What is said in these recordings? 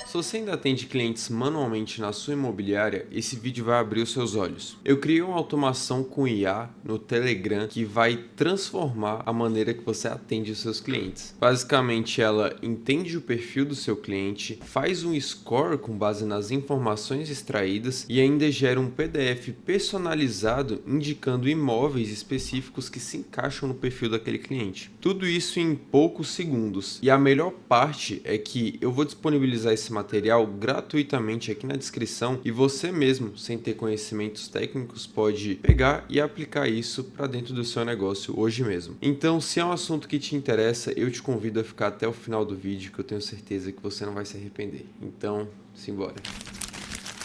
Se você ainda atende clientes manualmente na sua imobiliária, esse vídeo vai abrir os seus olhos. Eu criei uma automação com IA no Telegram que vai transformar a maneira que você atende os seus clientes. Basicamente, ela entende o perfil do seu cliente, faz um score com base nas informações extraídas e ainda gera um PDF personalizado indicando imóveis específicos que se encaixam no perfil daquele cliente. Tudo isso em poucos segundos. E a melhor parte é que eu vou disponibilizar esse material gratuitamente aqui na descrição e você mesmo, sem ter conhecimentos técnicos, pode pegar e aplicar isso para dentro do seu negócio hoje mesmo. Então, se é um assunto que te interessa, eu te convido a ficar até o final do vídeo, que eu tenho certeza que você não vai se arrepender. Então, simbora!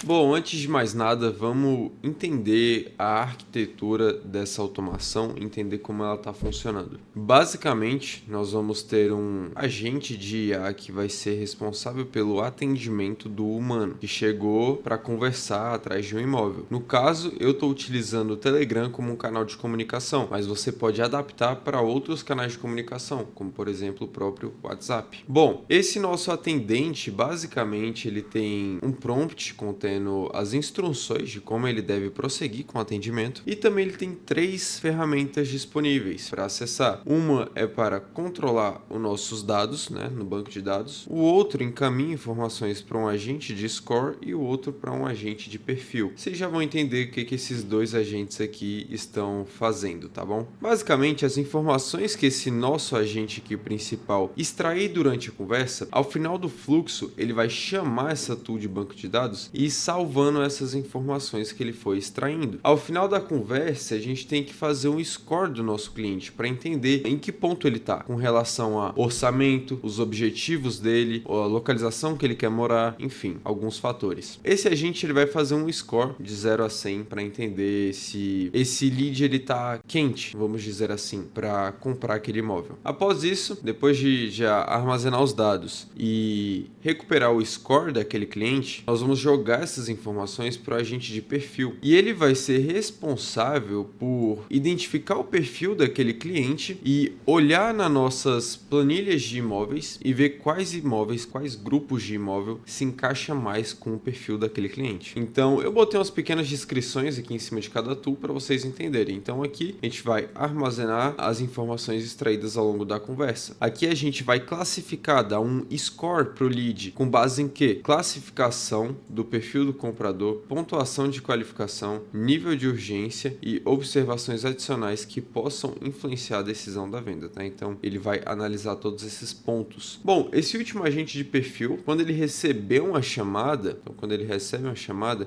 Bom, antes de mais nada, vamos entender a arquitetura dessa automação, entender como ela está funcionando. Basicamente, nós vamos ter um agente de IA que vai ser responsável pelo atendimento do humano, que chegou para conversar atrás de um imóvel. No caso, eu estou utilizando o Telegram como um canal de comunicação, mas você pode adaptar para outros canais de comunicação, como por exemplo o próprio WhatsApp. Bom, esse nosso atendente, basicamente, ele tem um prompt contendo as instruções de como ele deve prosseguir com o atendimento e também ele tem 3 ferramentas disponíveis para acessar. Uma é para controlar os nossos dados, no banco de dados. O outro encaminha informações para um agente de score e o outro para um agente de perfil. Vocês já vão entender o que esses 2 agentes aqui estão fazendo, tá bom? Basicamente, as informações que esse nosso agente aqui principal extrair durante a conversa, ao final do fluxo, ele vai chamar essa tool de banco de dados e salvando essas informações que ele foi extraindo. Ao final da conversa, a gente tem que fazer um score do nosso cliente para entender em que ponto ele está com relação a orçamento, os objetivos dele, a localização que ele quer morar, enfim, alguns fatores. Esse agente ele vai fazer um score de 0 a 100 para entender se esse lead ele tá quente, vamos dizer assim, para comprar aquele imóvel. Após isso, depois de já armazenar os dados e recuperar o score daquele cliente, nós vamos jogar essas informações para o agente de perfil e ele vai ser responsável por identificar o perfil daquele cliente e olhar nas nossas planilhas de imóveis e ver quais imóveis, quais grupos de imóvel se encaixa mais com o perfil daquele cliente. Então eu botei umas pequenas descrições aqui em cima de cada tool para vocês entenderem. Então aqui a gente vai armazenar as informações extraídas ao longo da conversa. Aqui a gente vai classificar, dar um score para o lead com base em quê? Classificação do perfil do comprador, pontuação de qualificação, nível de urgência e observações adicionais que possam influenciar a decisão da venda, tá? Então ele vai analisar todos esses pontos. Bom, esse último agente de perfil, quando ele receber uma chamada,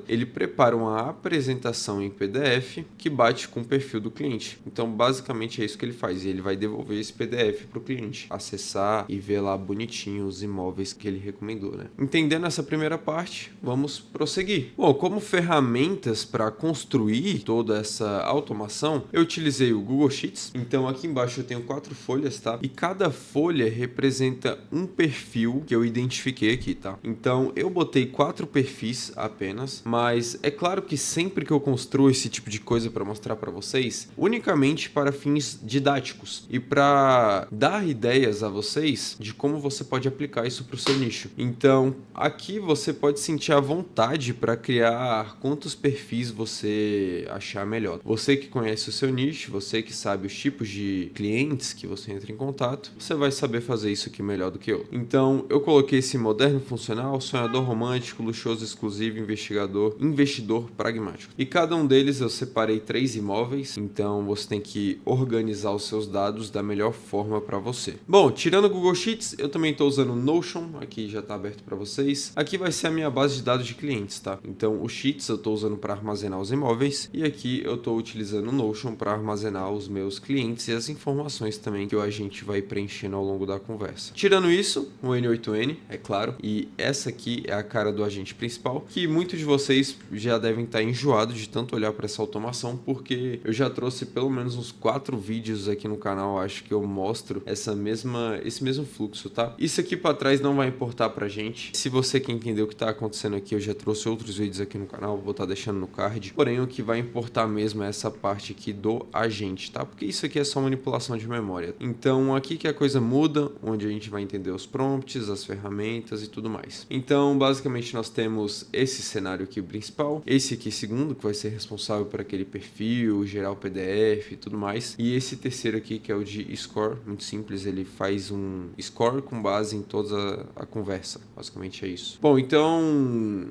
ele prepara uma apresentação em PDF que bate com o perfil do cliente. Então basicamente é isso que ele faz, e ele vai devolver esse PDF para o cliente acessar e ver lá bonitinho os imóveis que ele recomendou, né? Entendendo essa primeira parte, vamos prosseguir. Bom, como ferramentas para construir toda essa automação, eu utilizei o Google Sheets. Então aqui embaixo eu tenho 4 folhas, tá? E cada folha representa um perfil que eu identifiquei aqui, tá? Então eu botei 4 perfis apenas, mas é claro que sempre que eu construo esse tipo de coisa para mostrar para vocês, unicamente para fins didáticos e para dar ideias a vocês de como você pode aplicar isso para o seu nicho. Então aqui você pode sentir a vontade para criar quantos perfis você achar melhor. Você que conhece o seu nicho, você que sabe os tipos de clientes que você entra em contato, você vai saber fazer isso aqui melhor do que eu. Então eu coloquei esse moderno funcional, sonhador romântico, luxuoso exclusivo, investidor pragmático. E cada um deles eu separei 3 imóveis, então você tem que organizar os seus dados da melhor forma para você. Bom, tirando o Google Sheets, eu também estou usando o Notion, aqui já está aberto para vocês. Aqui vai ser a minha base de dados de clientes, tá? Então o Sheets eu estou usando para armazenar os imóveis e aqui eu estou utilizando o Notion para armazenar os meus clientes e as informações também que o agente vai preenchendo ao longo da conversa. Tirando isso, o N8N, é claro, e essa aqui é a cara do agente principal, que muitos de vocês já devem estar enjoados de tanto olhar para essa automação, porque eu já trouxe pelo menos uns 4 vídeos aqui no canal, acho que eu mostro esse mesmo fluxo, tá? Isso aqui para trás não vai importar pra gente. Se você quer entender o que está acontecendo aqui, eu já trouxe trouxe outros vídeos aqui no canal, vou estar deixando no card. Porém, o que vai importar mesmo é essa parte aqui do agente, tá? Porque isso aqui é só manipulação de memória. Então, aqui que a coisa muda, onde a gente vai entender os prompts, as ferramentas e tudo mais. Então, basicamente, nós temos esse cenário aqui principal, esse aqui segundo, que vai ser responsável por aquele perfil, gerar o PDF e tudo mais. E esse terceiro aqui, que é o de score, muito simples, ele faz um score com base em toda a conversa. Basicamente é isso. Bom, então,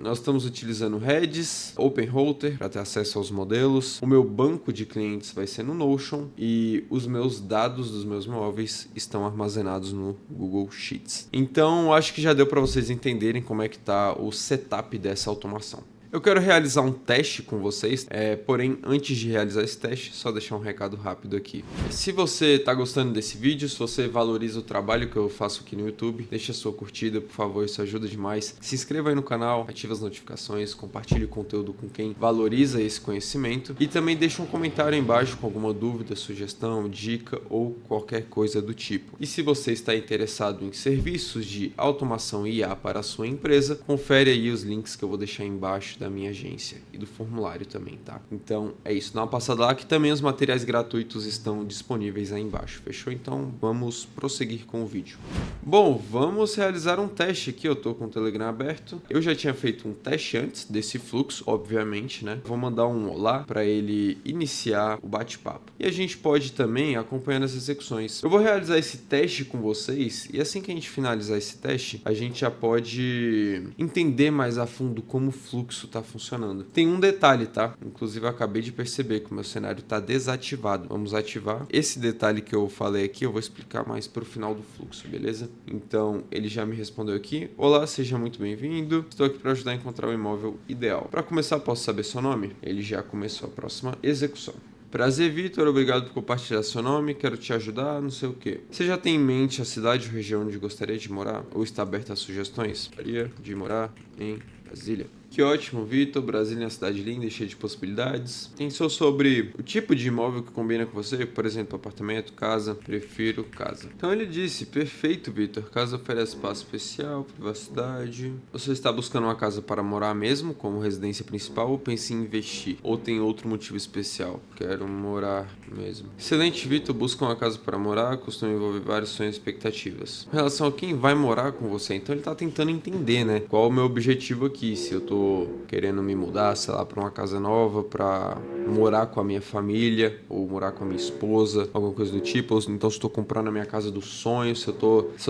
nós estamos utilizando Redis, OpenRouter para ter acesso aos modelos. O meu banco de clientes vai ser no Notion e os meus dados dos meus móveis estão armazenados no Google Sheets. Então, acho que já deu para vocês entenderem como é que está o setup dessa automação. Eu quero realizar um teste com vocês, porém, antes de realizar esse teste, só deixar um recado rápido aqui. Se você está gostando desse vídeo, se você valoriza o trabalho que eu faço aqui no YouTube, deixa a sua curtida, por favor, isso ajuda demais. Se inscreva aí no canal, ative as notificações, compartilhe o conteúdo com quem valoriza esse conhecimento e também deixa um comentário aí embaixo com alguma dúvida, sugestão, dica ou qualquer coisa do tipo. E se você está interessado em serviços de automação IA para a sua empresa, confere aí os links que eu vou deixar aí embaixo da minha agência e do formulário também, tá? Então é isso, dá uma passada lá que também os materiais gratuitos estão disponíveis aí embaixo, fechou? Então vamos prosseguir com o vídeo. Bom, vamos realizar um teste aqui, eu tô com o Telegram aberto. Eu já tinha feito um teste antes desse fluxo, obviamente, né? Vou mandar um olá para ele iniciar o bate-papo. E a gente pode também acompanhar as execuções. Eu vou realizar esse teste com vocês e assim que a gente finalizar esse teste, a gente já pode entender mais a fundo como o fluxo está funcionando. Tem um detalhe, tá? Inclusive eu acabei de perceber que o meu cenário está desativado. Vamos ativar. Esse detalhe que eu falei aqui eu vou explicar mais para o final do fluxo, beleza? Então ele já me respondeu aqui. Olá, seja muito bem-vindo. Estou aqui para ajudar a encontrar o imóvel ideal. Para começar, posso saber seu nome? Ele já começou a próxima execução. Prazer, Vitor, obrigado por compartilhar seu nome, quero te ajudar, não sei o que. Você já tem em mente a cidade ou região onde gostaria de morar? Ou está aberta a sugestões? Gostaria de morar em Brasília. Que ótimo, Vitor. Brasília é uma cidade linda e cheia de possibilidades. Pensou sobre o tipo de imóvel que combina com você? Por exemplo, apartamento, casa? Prefiro casa. Então ele disse, perfeito, Vitor. Casa oferece espaço especial, privacidade. Você está buscando uma casa para morar mesmo, como residência principal, ou pensa em investir? Ou tem outro motivo especial? Quero morar mesmo. Excelente, Vitor. Busca uma casa para morar, costuma envolver vários sonhos e expectativas. Em relação a quem vai morar com você, então ele está tentando entender, né? Qual é o meu objetivo aqui? Se eu tô querendo me mudar, sei lá, para uma casa nova, para morar com a minha família, ou morar com a minha esposa, alguma coisa do tipo, ou então se estou comprando a minha casa dos sonhos, se eu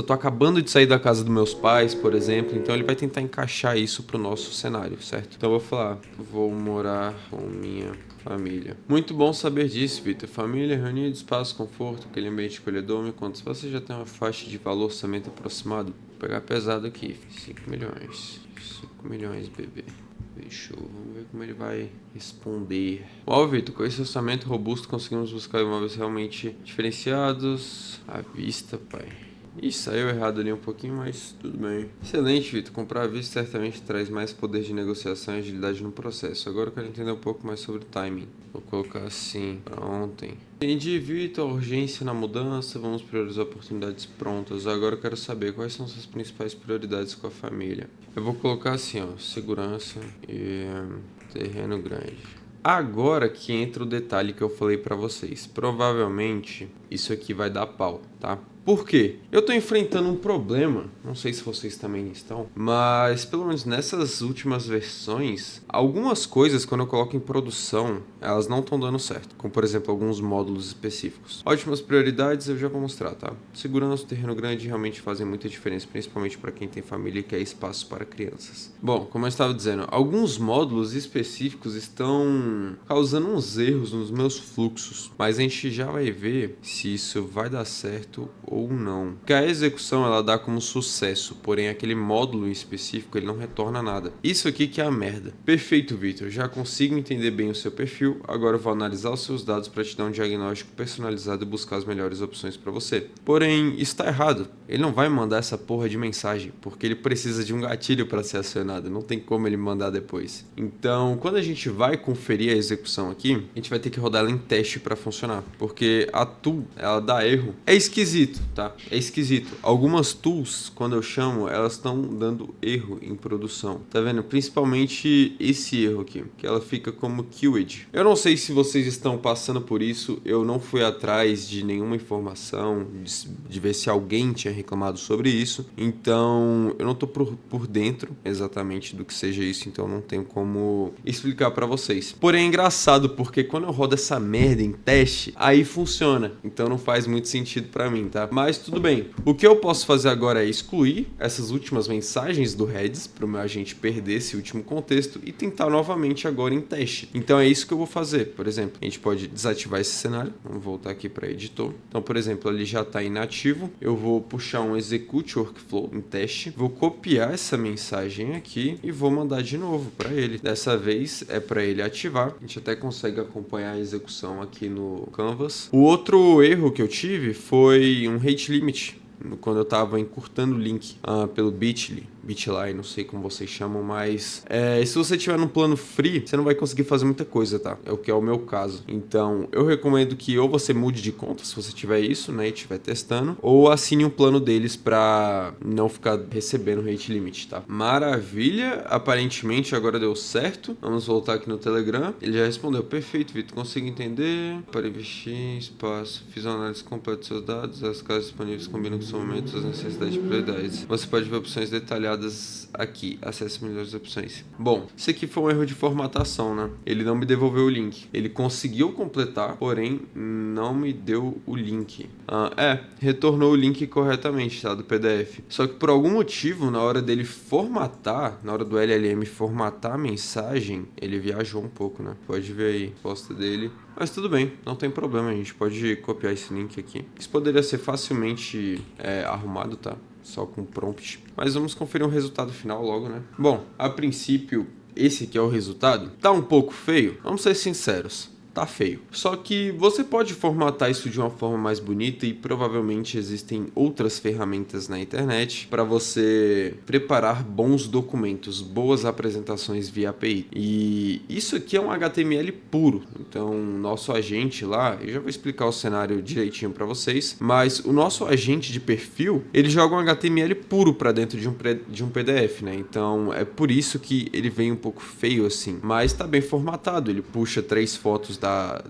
tô acabando de sair da casa dos meus pais, por exemplo, então ele vai tentar encaixar isso pro nosso cenário, certo? Então eu vou falar, vou morar com minha família. Muito bom saber disso, Vitor. Família, reunida, espaço, conforto, aquele ambiente acolhedor. Me conta, se você já tem uma faixa de valor, orçamento aproximado, vou pegar pesado aqui, 5 milhões. 5 milhões, bebê. Fechou. Vamos ver como ele vai responder. Ó, Vitor, com esse orçamento robusto conseguimos buscar imóveis realmente diferenciados à vista, pai. Ih, saiu errado ali um pouquinho, mas tudo bem. Excelente, Vitor. Comprar à vista certamente traz mais poder de negociação e agilidade no processo. Agora eu quero entender um pouco mais sobre o timing. Vou colocar assim, para ontem. Entendi, Vitor. Urgência na mudança. Vamos priorizar oportunidades prontas. Agora eu quero saber quais são suas principais prioridades com a família. Eu vou colocar assim, ó, segurança e terreno grande. Agora que entra o detalhe que eu falei pra vocês. Provavelmente isso aqui vai dar pau, tá? Por quê? Eu tô enfrentando um problema, não sei se vocês também estão, mas pelo menos nessas últimas versões, algumas coisas quando eu coloco em produção, elas não estão dando certo, como por exemplo alguns módulos específicos. Ótimas prioridades eu já vou mostrar, tá? Segurança, terreno grande realmente fazem muita diferença, principalmente para quem tem família e quer espaço para crianças. Bom, como eu estava dizendo, alguns módulos específicos estão causando uns erros nos meus fluxos, mas a gente já vai ver se isso vai dar certo ou não. Porque a execução ela dá como sucesso, porém aquele módulo em específico ele não retorna nada. Isso aqui que é a merda. Perfeito, Vitor. Já consigo entender bem o seu perfil. Agora eu vou analisar os seus dados para te dar um diagnóstico personalizado e buscar as melhores opções para você. Porém, está errado. Ele não vai mandar essa porra de mensagem, porque ele precisa de um gatilho para ser acionado. Não tem como ele mandar depois. Então, quando a gente vai conferir a execução aqui, a gente vai ter que rodar ela em teste para funcionar, porque a tool ela dá erro. É esquisito. tá? É esquisito. Algumas tools, quando eu chamo, elas estão dando erro em produção. Tá vendo? Principalmente esse erro aqui, que ela fica como queued. Eu não sei se vocês estão passando por isso, eu não fui atrás de nenhuma informação, de ver se alguém tinha reclamado sobre isso, então eu não tô por dentro exatamente do que seja isso, então não tenho como explicar pra vocês. Porém é engraçado, porque quando eu rodo essa merda em teste, aí funciona, então não faz muito sentido pra mim, tá? Mas tudo bem. O que eu posso fazer agora é excluir essas últimas mensagens do Redis para o meu agente perder esse último contexto e tentar novamente agora em teste. Então é isso que eu vou fazer. Por exemplo, a gente pode desativar esse cenário. Vamos voltar aqui para editor. Então, por exemplo, ele já está inativo. Eu vou puxar um execute workflow em teste. Vou copiar essa mensagem aqui e vou mandar de novo para ele. Dessa vez é para ele ativar. A gente até consegue acompanhar a execução aqui no Canvas. O outro erro que eu tive foi um rate limit quando eu estava encurtando o link pelo Bitly, não sei como vocês chamam, mas se você tiver num plano free, você não vai conseguir fazer muita coisa, tá? É o que é o meu caso. Então, eu recomendo que ou você mude de conta, se você tiver isso, né, e estiver testando, ou assine um plano deles para não ficar recebendo rate limit, tá? Maravilha, aparentemente agora deu certo. Vamos voltar aqui no Telegram. Ele já respondeu, perfeito, Vitor, consigo entender. Para investir, espaço, fiz uma análise completa dos seus dados, as casas disponíveis combinam com o seu momento, suas necessidades e prioridades. Você pode ver opções detalhadas aqui, acesse melhores opções. Bom, isso aqui foi um erro de formatação, né? Ele não me devolveu o link. Ele conseguiu completar, porém não me deu o link. Retornou o link corretamente, tá? Do PDF. Só que por algum motivo, na hora dele formatar, na hora do LLM formatar a mensagem, ele viajou um pouco, né? Pode ver aí a resposta dele. Mas tudo bem, não tem problema, a gente pode copiar esse link aqui. Isso poderia ser facilmente arrumado, tá? Só com prompt. Mas vamos conferir o resultado final logo, né? Bom, a princípio, esse aqui é o resultado. Tá um pouco feio? Vamos ser sinceros. Tá feio. Só que você pode formatar isso de uma forma mais bonita e provavelmente existem outras ferramentas na internet para você preparar bons documentos, boas apresentações via API. E isso aqui é um HTML puro. Então, nosso agente lá, eu já vou explicar o cenário direitinho para vocês, mas o nosso agente de perfil, ele joga um HTML puro para dentro de um PDF, né? Então, é por isso que ele vem um pouco feio assim, mas tá bem formatado. Ele puxa 3 fotos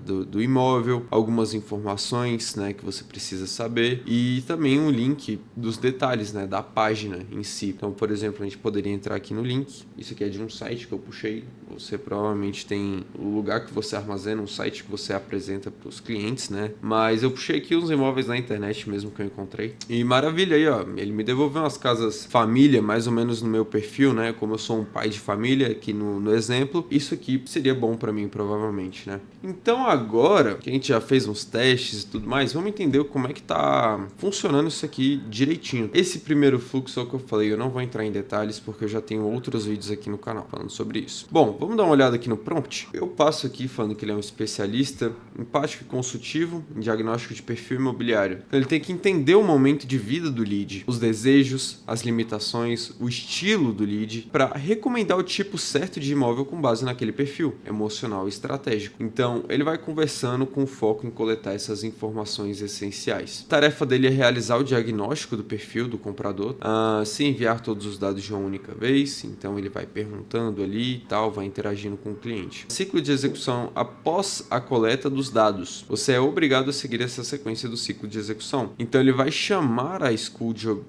do imóvel, algumas informações, né, que você precisa saber e também um link dos detalhes, né, da página em si. Então, por exemplo, a gente poderia entrar aqui no link. Isso aqui é de um site que eu puxei. Você provavelmente tem o lugar que você armazena, um site que você apresenta para os clientes, né? Mas eu puxei aqui uns imóveis na internet mesmo que eu encontrei. E maravilha aí, ó. Ele me devolveu umas casas família, mais ou menos no meu perfil, né? Como eu sou um pai de família aqui no exemplo, isso aqui seria bom para mim, provavelmente, né? Então agora que a gente já fez uns testes e tudo mais, vamos entender como é que tá funcionando isso aqui direitinho. Esse primeiro fluxo é o que eu falei, eu não vou entrar em detalhes porque eu já tenho outros vídeos aqui no canal falando sobre isso. Bom, vamos dar uma olhada aqui no prompt. Eu passo aqui falando que ele é um especialista empático e consultivo em diagnóstico de perfil imobiliário. Então ele tem que entender o momento de vida do lead, os desejos, as limitações, o estilo do lead, para recomendar o tipo certo de imóvel com base naquele perfil emocional e estratégico. Então ele vai conversando com foco em coletar essas informações essenciais. A tarefa dele é realizar o diagnóstico do perfil do comprador, sem enviar todos os dados de uma única vez. Então ele vai perguntando ali e tal, vai interagindo com o cliente. Ciclo de execução após a coleta dos dados. Você é obrigado a seguir essa sequência do ciclo de execução. Então ele vai chamar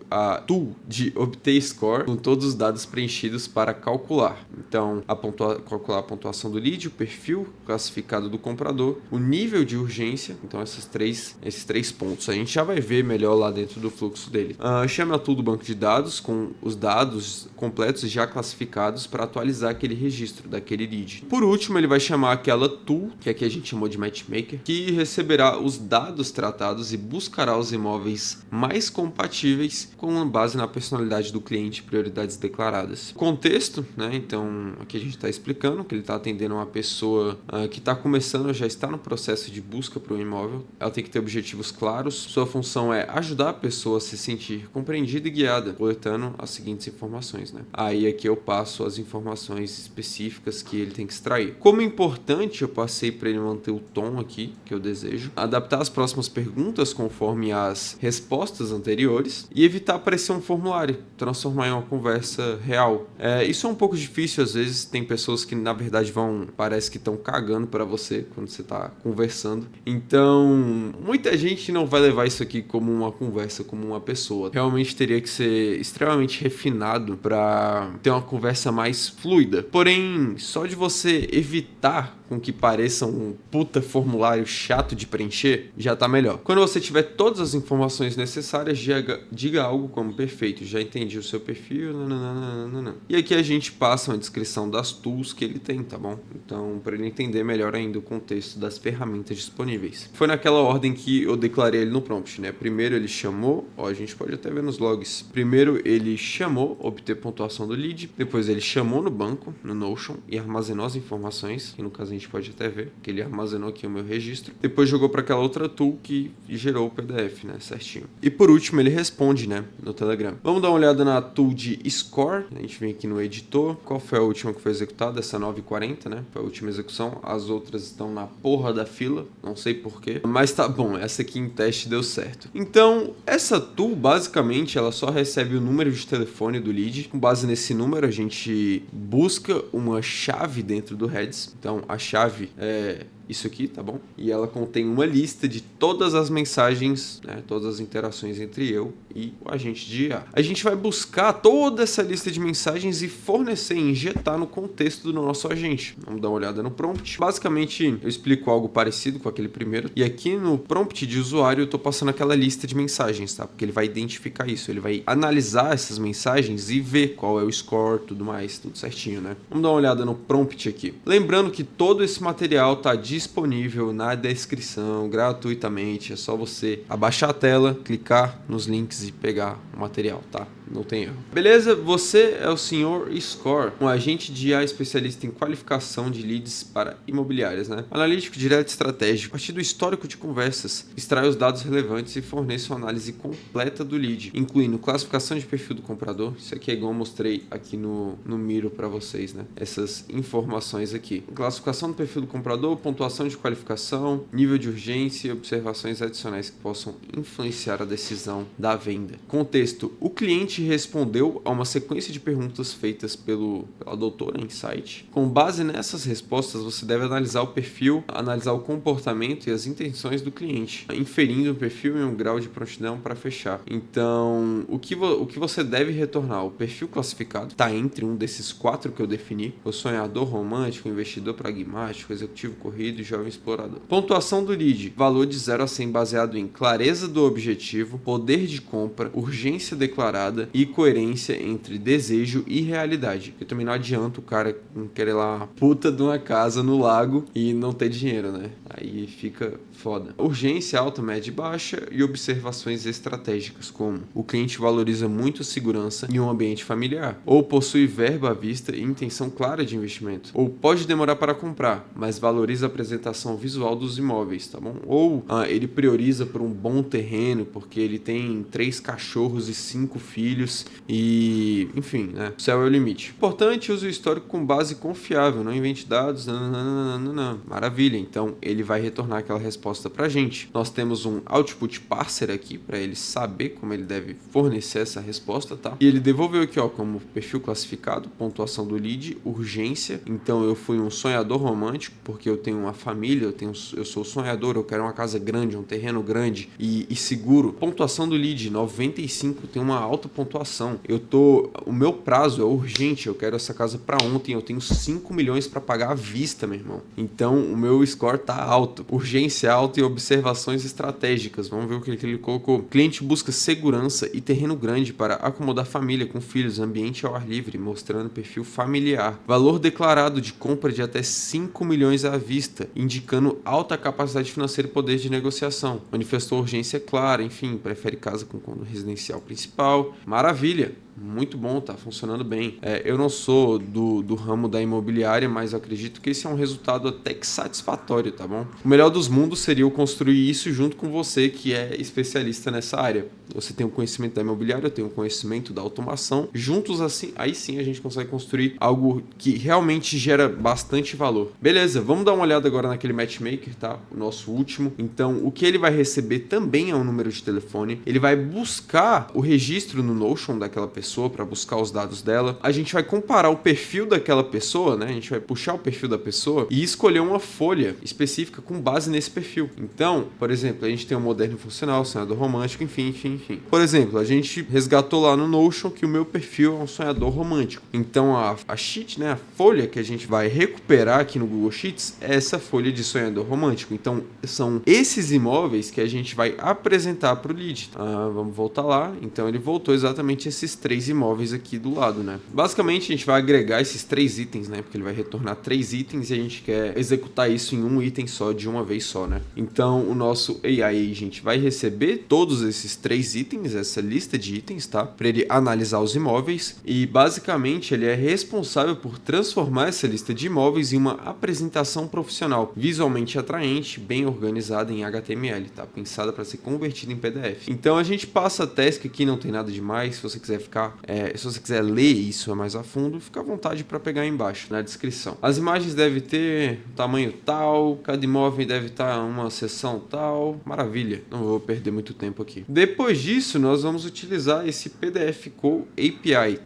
a tool de obter score com todos os dados preenchidos para calcular. Então calcular a pontuação do lead, o perfil classificado do comprador, o nível de urgência. Então esses três pontos a gente já vai ver melhor lá dentro do fluxo dele. Chama a tool do banco de dados com os dados completos já classificados para atualizar aquele registro daquele lead. Por último, ele vai chamar aquela tool, que aqui a gente chamou de matchmaker, que receberá os dados tratados e buscará os imóveis mais compatíveis com base na personalidade do cliente e prioridades declaradas. Contexto, né? Então aqui a gente está explicando que ele está atendendo uma pessoa que está começando começando, já está no processo de busca para um imóvel. Ela tem que ter objetivos claros. Sua função é ajudar a pessoa a se sentir compreendida e guiada, coletando as seguintes informações, né? Aí aqui eu passo as informações específicas que ele tem que extrair. Como importante, eu passei para ele manter o tom aqui que eu desejo, adaptar as próximas perguntas conforme as respostas anteriores e evitar aparecer um formulário, transformar em uma conversa real. Isso é um pouco difícil, às vezes tem pessoas que na verdade parece que estão cagando para você quando você está conversando. Então, muita gente não vai levar isso aqui como uma conversa, como uma pessoa. Realmente teria que ser extremamente refinado para ter uma conversa mais fluida. Porém, só de você evitar com que pareça um puta formulário chato de preencher, já tá melhor. Quando você tiver todas as informações necessárias, diga algo como: perfeito, já entendi o seu perfil, nananana. E aqui a gente passa uma descrição das tools que ele tem, tá bom? Então, para ele entender melhor ainda o contexto das ferramentas disponíveis. Foi naquela ordem que eu declarei ele no prompt, né? Primeiro ele chamou, a gente pode até ver nos logs. Primeiro ele chamou, obter pontuação do lead, depois ele chamou no banco, no Notion, e armazenou as informações, que no caso a gente pode até ver, que ele armazenou aqui o meu registro. Depois jogou para aquela outra tool que gerou o PDF, né, certinho. E por último ele responde, né, no Telegram. Vamos dar uma olhada na tool de Score. A gente vem aqui no editor. Qual foi a última que foi executada? Essa 940, né? Foi a última execução. As outras estão na porra da fila, não sei porquê. Mas tá bom, essa aqui em teste deu certo. Então, essa tool, basicamente, ela só recebe o número de telefone do lead. Com base nesse número, a gente busca uma chave dentro do Heads. Então, a chave é isso aqui, tá bom? E ela contém uma lista de todas as mensagens, né, todas as interações entre eu e o agente de IA. A gente vai buscar toda essa lista de mensagens e fornecer, injetar no contexto do nosso agente. Vamos dar uma olhada no prompt. Basicamente, eu explico algo parecido com aquele primeiro. E aqui no prompt de usuário, eu tô passando aquela lista de mensagens, tá? Porque ele vai identificar isso, ele vai analisar essas mensagens e ver qual é o score, tudo mais, tudo certinho, né? Vamos dar uma olhada no prompt aqui. Lembrando que todo esse material tá disponível na descrição gratuitamente, é só você abaixar a tela, clicar nos links e pegar o material, tá? Não tem erro. Beleza? Você é o Sr. Score, um agente de IA especialista em qualificação de leads para imobiliárias, né? Analítico direto estratégico. A partir do histórico de conversas, extrai os dados relevantes e fornece uma análise completa do lead, incluindo classificação de perfil do comprador. Isso aqui é igual eu mostrei aqui no Miro para vocês, né? Essas informações aqui. Classificação do perfil do comprador, pontuação de qualificação, nível de urgência e observações adicionais que possam influenciar a decisão da venda. Contexto: o cliente respondeu a uma sequência de perguntas feitas pela doutora Insight. Com base nessas respostas, você deve analisar o perfil, analisar o comportamento e as intenções do cliente, inferindo o perfil e um grau de prontidão para fechar. Então, o que você deve retornar? O perfil classificado está entre um desses 4 que eu defini: o sonhador romântico, investidor pragmático, executivo corrido e jovem explorador. Pontuação do lead: valor de 0 a 100 baseado em clareza do objetivo, poder de compra, urgência declarada e coerência entre desejo e realidade. Eu também não adianta o cara querer lá uma puta de uma casa no lago e não ter dinheiro, né? Aí fica foda. Urgência alta, média e baixa e observações estratégicas, como: o cliente valoriza muito a segurança em um ambiente familiar, ou possui verba à vista e intenção clara de investimento, ou pode demorar para comprar, mas valoriza a apresentação visual dos imóveis, tá bom? Ou ele prioriza por um bom terreno porque ele tem 3 cachorros e 5 filhos e, enfim, né? O céu é o limite. Importante, use o histórico com base confiável, não invente dados, não. Maravilha, então ele vai retornar aquela resposta pra gente. Nós temos um output parser aqui para ele saber como ele deve fornecer essa resposta, tá? E ele devolveu aqui, ó, como perfil classificado, pontuação do lead, urgência. Então eu fui um sonhador romântico porque eu tenho uma família, eu sou sonhador, eu quero uma casa grande, um terreno grande e seguro. Pontuação do lead 95, tem uma alta pontuação. O meu prazo é urgente, eu quero essa casa para ontem, eu tenho 5 milhões para pagar à vista, meu irmão. Então o meu score tá alto. Urgência alta e observações estratégicas. Vamos ver o que ele colocou. Cliente busca segurança e terreno grande para acomodar família com filhos, ambiente ao ar livre, mostrando perfil familiar. Valor declarado de compra de até 5 milhões à vista, indicando alta capacidade financeira e poder de negociação. Manifestou urgência clara, enfim, prefere casa com cômodo residencial principal. Maravilha! muito bom, tá funcionando bem. Eu não sou do ramo da imobiliária, mas eu acredito que esse é um resultado até que satisfatório, tá bom? O melhor dos mundos seria eu construir isso junto com você, que é especialista nessa área. Você tem o conhecimento da imobiliária, eu tenho o conhecimento da automação. Juntos, assim, aí sim a gente consegue construir algo que realmente gera bastante valor. Beleza, vamos dar uma olhada agora naquele matchmaker, tá? O nosso último. Então, o que ele vai receber também é um número de telefone. Ele vai buscar o registro no Notion daquela pessoa para buscar os dados dela. A gente vai comparar o perfil daquela pessoa, né? A gente vai puxar o perfil da pessoa e escolher uma folha específica com base nesse perfil. Então, por exemplo, a gente tem o moderno e funcional, sonhador romântico, enfim. Por exemplo, a gente resgatou lá no Notion que o meu perfil é um sonhador romântico. Então, a sheet, né? A folha que a gente vai recuperar aqui no Google Sheets é essa folha de sonhador romântico. Então, são esses imóveis que a gente vai apresentar para o lead. Vamos voltar lá. Então, ele voltou exatamente esses 3 imóveis aqui do lado, né? Basicamente, a gente vai agregar esses 3 itens, né? Porque ele vai retornar 3 itens e a gente quer executar isso em um item só, de uma vez só, né? Então, o nosso AI Agent vai receber todos esses 3 itens, essa lista de itens, tá? Para ele analisar os imóveis e, basicamente, ele é responsável por transformar essa lista de imóveis em uma apresentação profissional, visualmente atraente, bem organizada em HTML, tá? Pensada para ser convertida em PDF. Então, a gente passa a task aqui, não tem nada demais. Se você quiser se você quiser ler isso mais a fundo, fica à vontade para pegar aí embaixo, na descrição. As imagens devem ter tamanho tal, cada imóvel deve estar uma seção tal. Maravilha, não vou perder muito tempo aqui. Depois disso, nós vamos utilizar esse PDF Call API.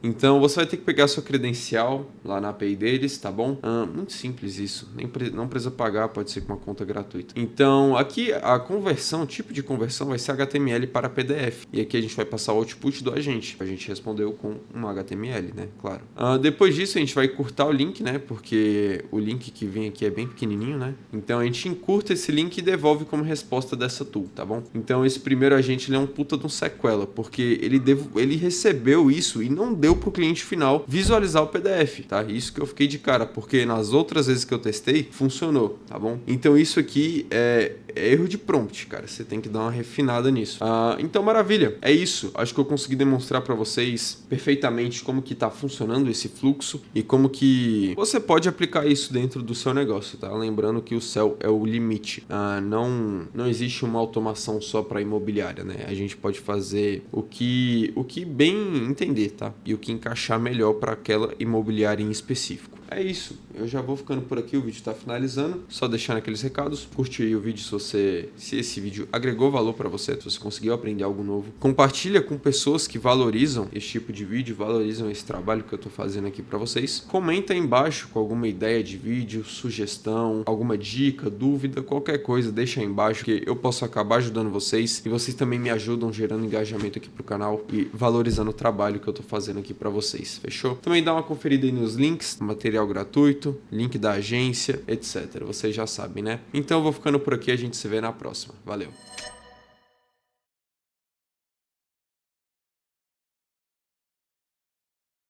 Então você vai ter que pegar sua credencial lá na API deles, tá bom? Muito simples isso, não precisa pagar, pode ser com uma conta gratuita. Então, aqui a conversão, o tipo de conversão vai ser HTML para PDF. E aqui a gente vai passar o output do agente. A gente respondeu com um HTML, né? Claro. Depois disso, a gente vai encurtar o link, né? Porque o link que vem aqui é bem pequenininho, né? Então, a gente encurta esse link e devolve como resposta dessa tool, tá bom? Então, esse primeiro agente, ele é um puta de um sequela, porque ele recebeu isso e não deu pro cliente final visualizar o PDF, tá? Isso que eu fiquei de cara, porque nas outras vezes que eu testei, funcionou, tá bom? Então, isso aqui é erro de prompt, cara. Você tem que dar uma refinada nisso. Então, maravilha. É isso. Acho que eu consegui demonstrar para vocês perfeitamente como que tá funcionando esse fluxo e como que você pode aplicar isso dentro do seu negócio, tá? Lembrando que o céu é o limite. Não existe uma automação só para imobiliária, né? A gente pode fazer o que bem entender, tá? E o que encaixar melhor para aquela imobiliária em específico. É isso, eu já vou ficando por aqui, o vídeo está finalizando, só deixando aqueles recados, curte aí o vídeo se esse vídeo agregou valor para você, se você conseguiu aprender algo novo, compartilha com pessoas que valorizam esse tipo de vídeo, valorizam esse trabalho que eu estou fazendo aqui para vocês, comenta aí embaixo com alguma ideia de vídeo, sugestão, alguma dica, dúvida, qualquer coisa, deixa aí embaixo que eu posso acabar ajudando vocês e vocês também me ajudam gerando engajamento aqui pro canal e valorizando o trabalho que eu estou fazendo aqui para vocês, fechou? Também dá uma conferida aí nos links, material gratuito, link da agência, etc. Vocês já sabem, né? Então eu vou ficando por aqui, a gente se vê na próxima. Valeu!